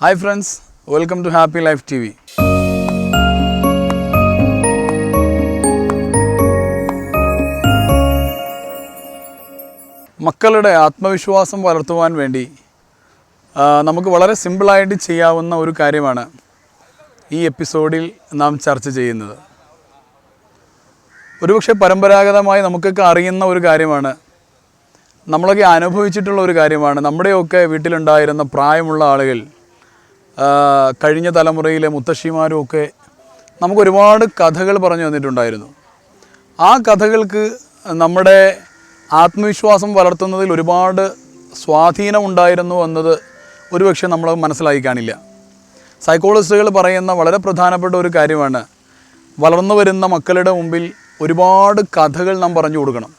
Hi friends, welcome to Happy Life TV. മക്കളുടെ ആത്മവിശ്വാസം വളർത്തുവാൻ വേണ്ടി നമുക്ക് വളരെ സിമ്പിളായിട്ട് ചെയ്യാവുന്ന ഒരു കാര്യമാണ് ഈ എപ്പിസോഡിൽ നാം ചർച്ച ചെയ്യുന്നത്. ഒരുപക്ഷെ പരമ്പരാഗതമായി നമുക്കൊക്കെ അറിയുന്ന ഒരു കാര്യമാണ്, നമ്മളൊക്കെ അനുഭവിച്ചിട്ടുള്ള ഒരു കാര്യമാണ്. നമ്മുടെയൊക്കെ വീട്ടിലുണ്ടായിരുന്ന പ്രായമുള്ള ആളുകൾ, കഴിഞ്ഞ തലമുറയിലെ മുത്തശ്ശിമാരുമൊക്കെ നമുക്കൊരുപാട് കഥകൾ പറഞ്ഞു തന്നിട്ടുണ്ടായിരുന്നു. ആ കഥകൾക്ക് നമ്മുടെ ആത്മവിശ്വാസം വളർത്തുന്നതിൽ ഒരുപാട് സ്വാധീനമുണ്ടായിരുന്നു എന്നത് ഒരുപക്ഷെ നമ്മൾ മനസ്സിലാക്കി കാണില്ല. സൈക്കോളജിസ്റ്റുകൾ പറയുന്ന വളരെ പ്രധാനപ്പെട്ട ഒരു കാര്യമാണ്, വളർന്നു വരുന്ന മക്കളുടെ മുമ്പിൽ ഒരുപാട് കഥകൾ നാം പറഞ്ഞു കൊടുക്കണം.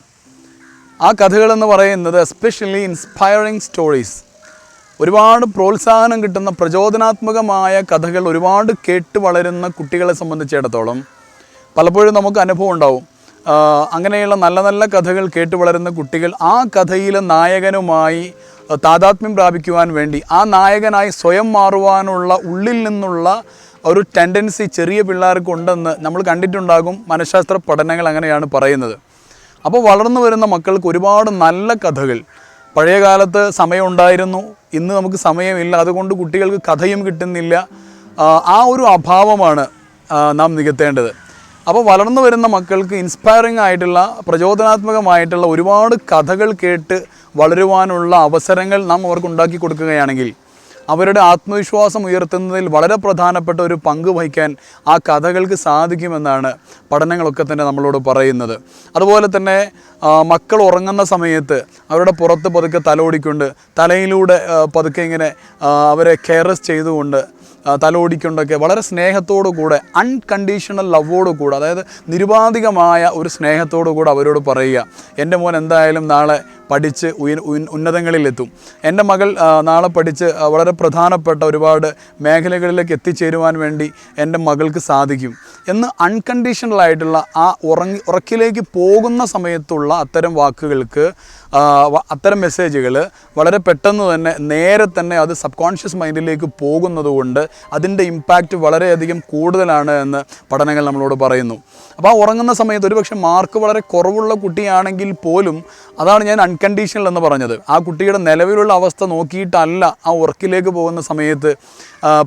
ആ കഥകളെന്ന് പറയുന്നത് എസ്പെഷ്യലി ഇൻസ്പയറിങ് സ്റ്റോറീസ്, ഒരുപാട് പ്രോത്സാഹനം കിട്ടുന്ന പ്രചോദനാത്മകമായ കഥകൾ ഒരുപാട് കേട്ട് വളരുന്ന കുട്ടികളെ സംബന്ധിച്ചിടത്തോളം പലപ്പോഴും നമുക്ക് അനുഭവം ഉണ്ടാവും. അങ്ങനെയുള്ള നല്ല നല്ല കഥകൾ കേട്ട് വളരുന്ന കുട്ടികൾ ആ കഥയിലെ നായകനുമായി താദാത്മ്യം പ്രാപിക്കുവാൻ വേണ്ടി, ആ നായകനായി സ്വയം മാറുവാനുള്ള ഉള്ളിൽ നിന്നുള്ള ഒരു ടെൻഡൻസി ചെറിയ പിള്ളേർക്കുണ്ടെന്ന് നമ്മൾ കണ്ടിട്ടുണ്ടാകും. മനഃശാസ്ത്ര പഠനങ്ങൾ അങ്ങനെയാണ് പറയുന്നത്. അപ്പോൾ വളർന്നു വരുന്ന മക്കൾക്ക് ഒരുപാട് നല്ല കഥകൾ, പഴയ കാലത്ത് സമയമുണ്ടായിരുന്നു, ഇന്ന് നമുക്ക് സമയമില്ല, അതുകൊണ്ട് കുട്ടികൾക്ക് കഥയും കിട്ടുന്നില്ല. ആ ഒരു അഭാവമാണ് നാം നികത്തേണ്ടത്. അപ്പോൾ വളർന്നു വരുന്ന മക്കൾക്ക് ഇൻസ്പയറിംഗ് ആയിട്ടുള്ള, പ്രചോദനാത്മകമായിട്ടുള്ള ഒരുപാട് കഥകൾ കേട്ട് വളരുവാനുള്ള അവസരങ്ങൾ നാം അവർക്ക് ഉണ്ടാക്കി കൊടുക്കുകയാണെങ്കിൽ അവരുടെ ആത്മവിശ്വാസം ഉയർത്തുന്നതിൽ വളരെ പ്രധാനപ്പെട്ട ഒരു പങ്ക് വഹിക്കാൻ ആ കഥകൾക്ക് സാധിക്കുമെന്നാണ് പഠനങ്ങളൊക്കെ തന്നെ നമ്മളോട് പറയുന്നത്. അതുപോലെ തന്നെ മക്കൾ ഉറങ്ങുന്ന സമയത്ത് അവരുടെ പുറത്ത് പതുക്കെ തലോടിക്കൊണ്ട്, തലയിലൂടെ പതുക്കെ ഇങ്ങനെ അവരെ കെയറസ് ചെയ്തുകൊണ്ട്, തലോടിക്കൊണ്ടൊക്കെ വളരെ സ്നേഹത്തോടു കൂടെ, അൺകണ്ടീഷണൽ ലവോടു കൂടെ, അതായത് നിരുപാധികമായ ഒരു സ്നേഹത്തോടു കൂടെ അവരോട് പറയുക, എൻ്റെ മോൻ എന്തായാലും നാളെ പഠിച്ച് ഉന്നതങ്ങളിലെത്തും, എൻ്റെ മകൾ നാളെ പഠിച്ച് വളരെ പ്രധാനപ്പെട്ട ഒരുപാട് മേഖലകളിലേക്ക് എത്തിച്ചേരുവാൻ വേണ്ടി എൻ്റെ മകൾക്ക് സാധിക്കും എന്ന് അൺകണ്ടീഷണലായിട്ടുള്ള ആ ഉറക്കിലേക്ക് പോകുന്ന സമയത്തുള്ള അത്തരം വാക്കുകൾക്ക്, അത്തരം മെസ്സേജുകൾ വളരെ പെട്ടെന്ന് തന്നെ നേരെ തന്നെ അത് സബ് കോൺഷ്യസ് മൈൻഡിലേക്ക് പോകുന്നതുകൊണ്ട് അതിൻ്റെ ഇമ്പാക്റ്റ് വളരെയധികം കൂടുതലാണ് എന്ന് പഠനങ്ങൾ നമ്മളോട് പറയുന്നു. അപ്പോൾ ആ ഉറങ്ങുന്ന സമയത്ത് ഒരുപക്ഷെ മാർക്ക് വളരെ കുറവുള്ള കുട്ടിയാണെങ്കിൽ പോലും, അതാണ് ഞാൻ അൺകണ്ടീഷണൽ എന്ന് പറഞ്ഞത്, ആ കുട്ടിയുടെ നിലവിലുള്ള അവസ്ഥ നോക്കിയിട്ടല്ല ആ ഉറക്കിലേക്ക് പോകുന്ന സമയത്ത്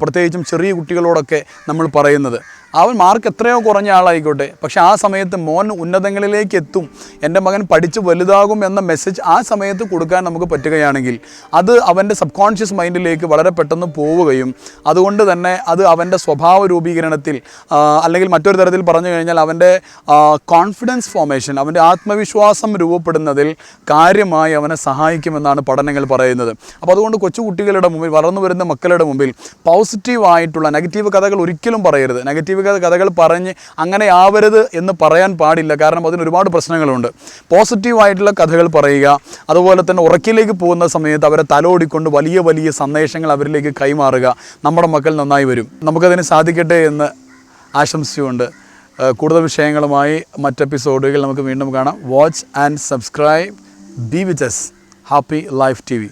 പ്രത്യേകിച്ചും ചെറിയ കുട്ടികളോടൊക്കെ നമ്മൾ പറയുന്നത്. അവൻ മാർക്ക് എത്രയോ കുറഞ്ഞ ആളായിക്കോട്ടെ, പക്ഷേ ആ സമയത്ത് മോൻ ഉന്നതങ്ങളിലേക്ക് എത്തും, എൻ്റെ മകൻ പഠിച്ച് വലുതാകും എന്ന മെസ്സേജ് ആ സമയത്ത് കൊടുക്കാൻ നമുക്ക് പറ്റുകയാണെങ്കിൽ അത് അവൻ്റെ സബ് കോൺഷ്യസ് മൈൻഡിലേക്ക് വളരെ പെട്ടെന്ന് പോവുകയും അതുകൊണ്ട് തന്നെ അത് അവൻ്റെ സ്വഭാവ രൂപീകരണത്തിൽ, അല്ലെങ്കിൽ മറ്റൊരു തരത്തിൽ പറഞ്ഞു കഴിഞ്ഞാൽ അവൻ്റെ കോൺഫിഡൻസ് ഫോർമേഷൻ, അവൻ്റെ ആത്മവിശ്വാസം രൂപപ്പെടുന്നതിൽ കാര്യമായി അവനെ സഹായിക്കുമെന്നാണ് പഠനങ്ങൾ പറയുന്നത്. അപ്പോൾ അതുകൊണ്ട് കൊച്ചു കുട്ടികളുടെ മുമ്പിൽ, വളർന്നു വരുന്ന മക്കളുടെ മുമ്പിൽ പോസിറ്റീവായിട്ടുള്ള, നെഗറ്റീവ് കഥകൾ ഒരിക്കലും പറയരുത്. നെഗറ്റീവ് കഥകൾ പറഞ്ഞ് അങ്ങനെ ആവരുത് എന്ന് പറയാൻ പാടില്ല, കാരണം അതിന് ഒരുപാട് പ്രശ്നങ്ങളുണ്ട്. പോസിറ്റീവായിട്ടുള്ള കഥകൾ പറയുക, അതുപോലെ തന്നെ ഉറക്കിലേക്ക് പോകുന്ന സമയത്ത് അവരെ തലോടിക്കൊണ്ട് വലിയ വലിയ സന്ദേശങ്ങൾ അവരിലേക്ക് കൈമാറുക. നമ്മുടെ മക്കൾ നന്നായി വരും. നമുക്കതിന് സാധിക്കട്ടെ എന്ന് ആശംസിച്ചുകൊണ്ട് കൂടുതൽ വിഷയങ്ങളുമായി മറ്റെപ്പിസോഡുകൾ നമുക്ക് വീണ്ടും കാണാം. Watch and subscribe. B with us. Happy Life TV.